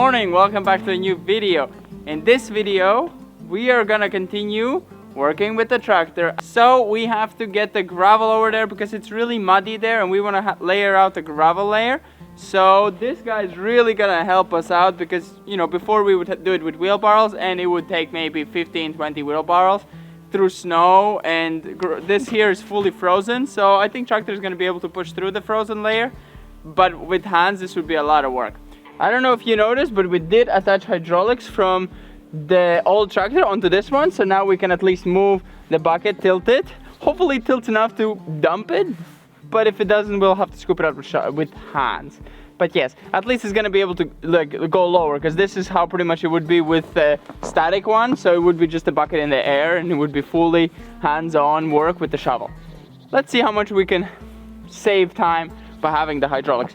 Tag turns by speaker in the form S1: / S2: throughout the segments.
S1: morning, welcome back to a new video. In this video, we are gonna continue working with the tractor. So we have to get the gravel over there because it's really muddy there and we wanna layer out the gravel layer. So this guy is really gonna help us out because, you know, before we would do it with wheelbarrows and it would take maybe 15-20 wheelbarrows through snow, and this here is fully frozen. So I think tractor is gonna be able to push through the frozen layer, but with hands this would be a lot of work. I don't know if you noticed, but we did attach hydraulics from the old tractor onto this one, so now we can at least move the bucket, tilt it. Hopefully it tilts enough to dump it, but if it doesn't, we'll have to scoop it out with hands. But yes, at least it's gonna be able to go lower, because this is how pretty much it would be with the static one. So it would be just a bucket in the air and it would be fully hands-on work with the shovel. Let's see how much we can save time by having the hydraulics.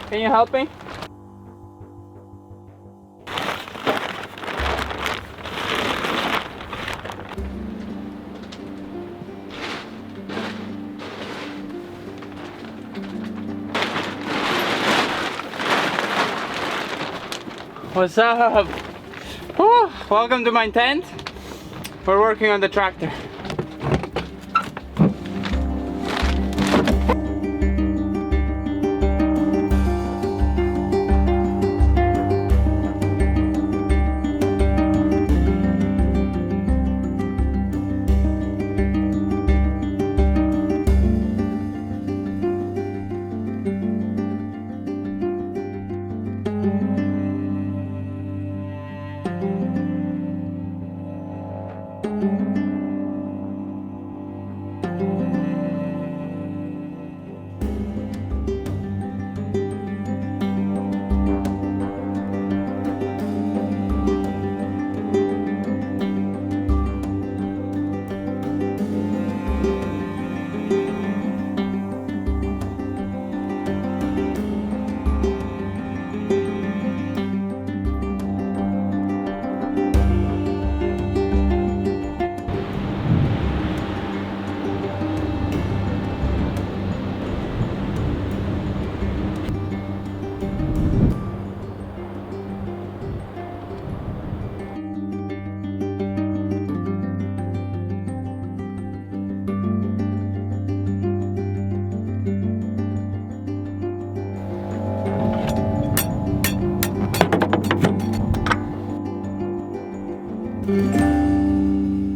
S1: Can you help me? What's up? Whew, welcome to my tent. We're working on the tractor.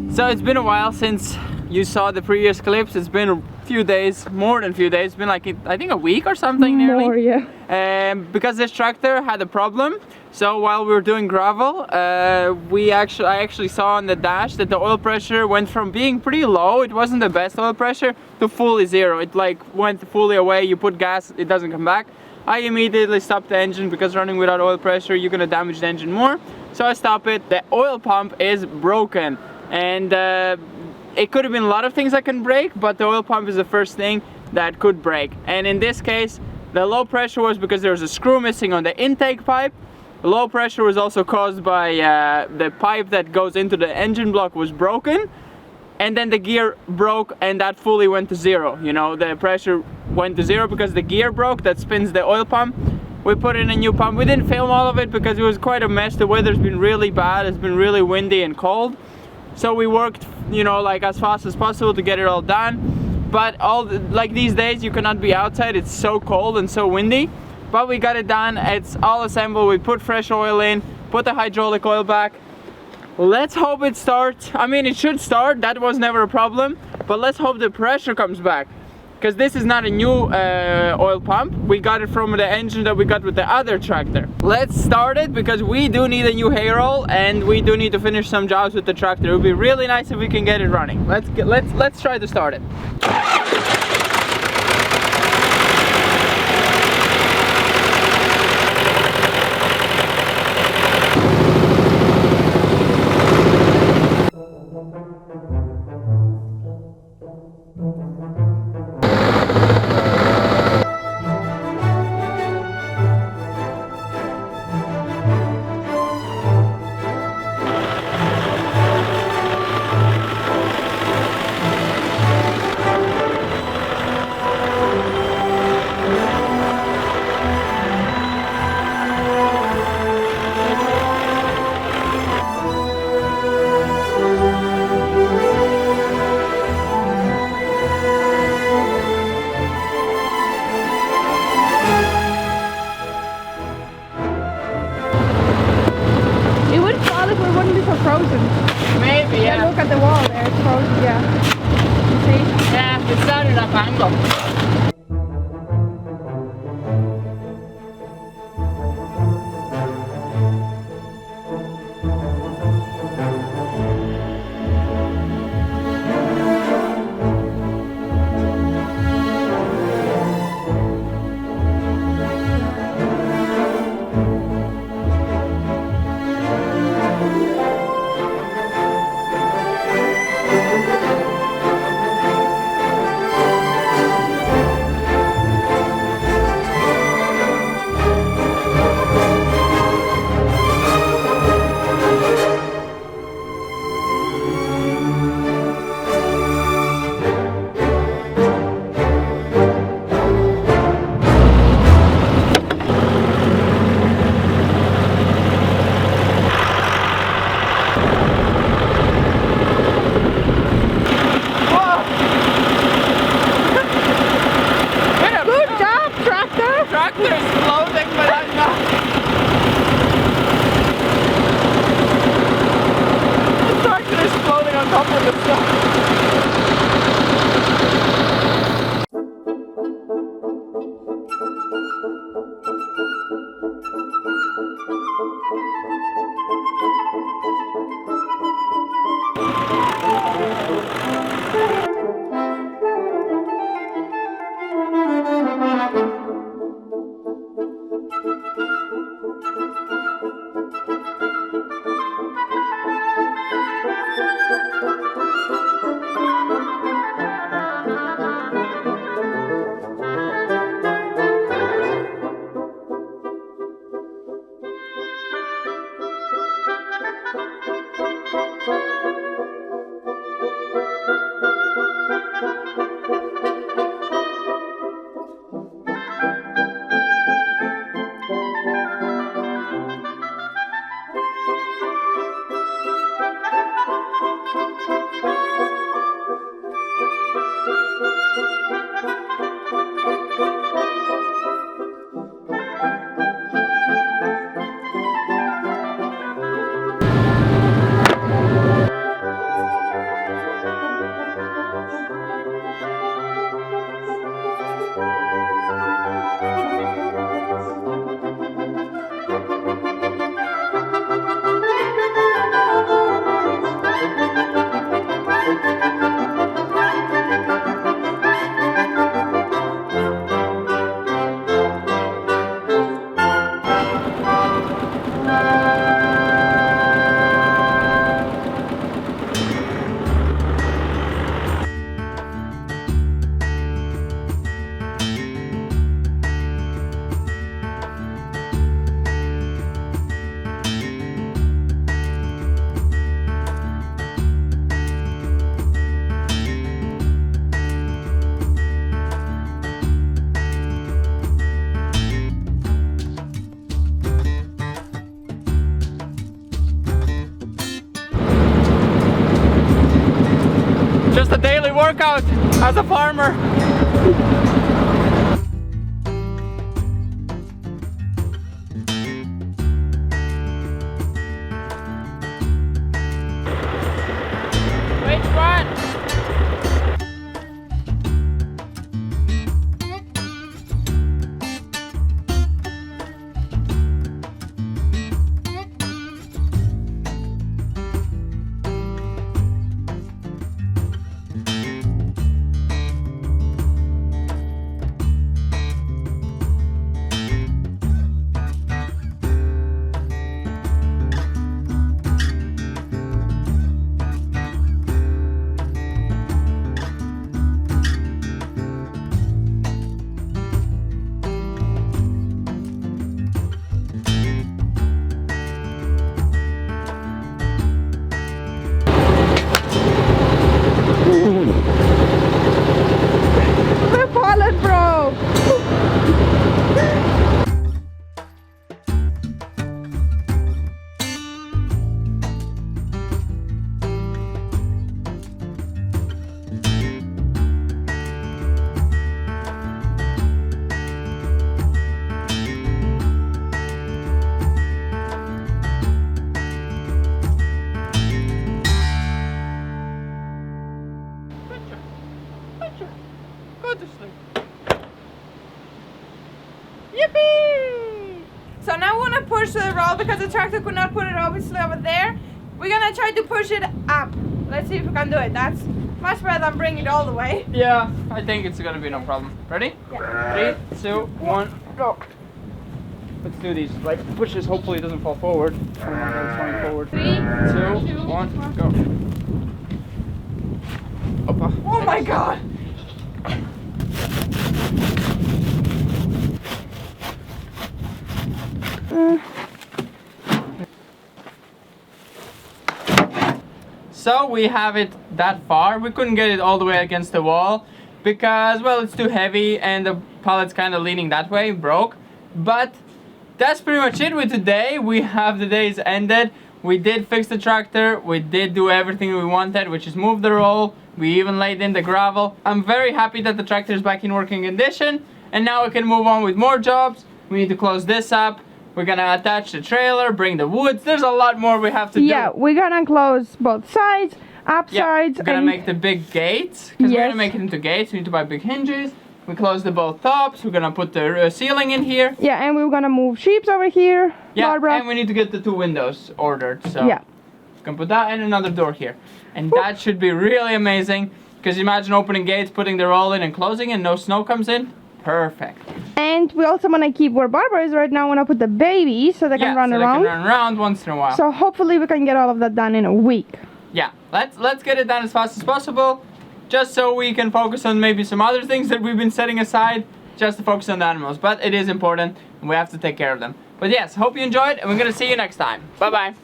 S1: So it's been a while since you saw the previous clips. It's been a few days, more than a few days. It's been like, I think a week or something nearly.
S2: More, yeah.
S1: Because this tractor had a problem. So while we were doing gravel, I actually saw on the dash that the oil pressure went from being pretty low, it wasn't the best oil pressure, to fully zero. It like went fully away. You put gas, it doesn't come back. I immediately stopped the engine because running without oil pressure, you're gonna damage the engine more. So I stopped it. The oil pump is broken. And it could have been a lot of things that can break, but the oil pump is the first thing that could break. And in this case, the low pressure was because there was a screw missing on the intake pipe, The low pressure was also caused by the pipe that goes into the engine block was broken, and then the gear broke and that fully went to zero. You know, the pressure went to zero because the gear broke that spins the oil pump. We put in a new pump. We didn't film all of it because it was quite a mess. The weather's been really bad. It's been really windy and cold. So we worked, you know, like as fast as possible to get it all done. But like these days you cannot be outside. It's so cold and so windy. But we got it done. It's all assembled. We put fresh oil in, put the hydraulic oil back. Let's hope it starts. I mean, it should start. That was never a problem. But let's hope the pressure comes back. Because this is not a new oil pump. We got it from the engine that we got with the other tractor. Let's start it because we do need a new hay roll and we do need to finish some jobs with the tractor. It would be really nice if we can get it running. Let's try to start it.
S2: Frozen.
S1: Maybe, yeah.
S2: Look at the wall there, it's frozen, yeah. See?
S1: Yeah, it's not enough angle. workout as a farmer. Which one?
S2: The pallet broke.
S1: Go to sleep.
S2: Yippee! So now we want to push the roll because the tractor could not put it obviously over there. We're gonna try to push it up. Let's see if we can do it. That's much better than bringing it all the way.
S1: Yeah, I think it's gonna be no problem. Ready?
S2: Yeah.
S1: 3, 2, 1, go. Let's do these. Like push this. Hopefully it doesn't fall forward. Oh my God, it's falling forward.
S2: 3,
S1: 2, 1, go. Opa.
S2: Oh my God!
S1: So we have it that far. We couldn't get it all the way against the wall because, well, it's too heavy and the pallet's kind of leaning that way, broke. But that's pretty much it with today. We have the days ended. We did fix the tractor. We did do everything we wanted, which is move the roll. We even laid in the gravel. I'm very happy that the tractor is back in working condition. And now we can move on with more jobs. We need to close this up. We're gonna attach the trailer, bring the woods. There's a lot more we have to do.
S2: Yeah, we're gonna close both sides, up sides.
S1: We're gonna make the big gates. Because we're gonna make it into gates. We need to buy big hinges. We close the both tops. We're gonna put the ceiling in here.
S2: Yeah, and we're gonna move sheeps over here.
S1: Yeah,
S2: Barbara.
S1: and we need to get the 2 windows ordered. So
S2: Yeah.
S1: we can put that and another door here. And that should be really amazing. Because imagine opening gates, putting the roll in and closing and no snow comes in. Perfect.
S2: And we also want to keep where Barbara is right now. We want to put the baby so they can run
S1: so
S2: around.
S1: They can run around once in a while.
S2: So hopefully we can get all of that done in a week.
S1: Yeah, let's get it done as fast as possible. Just so we can focus on maybe some other things that we've been setting aside. Just to focus on the animals. But it is important and we have to take care of them. But yes, hope you enjoyed and we're going to see you next time. Bye-bye.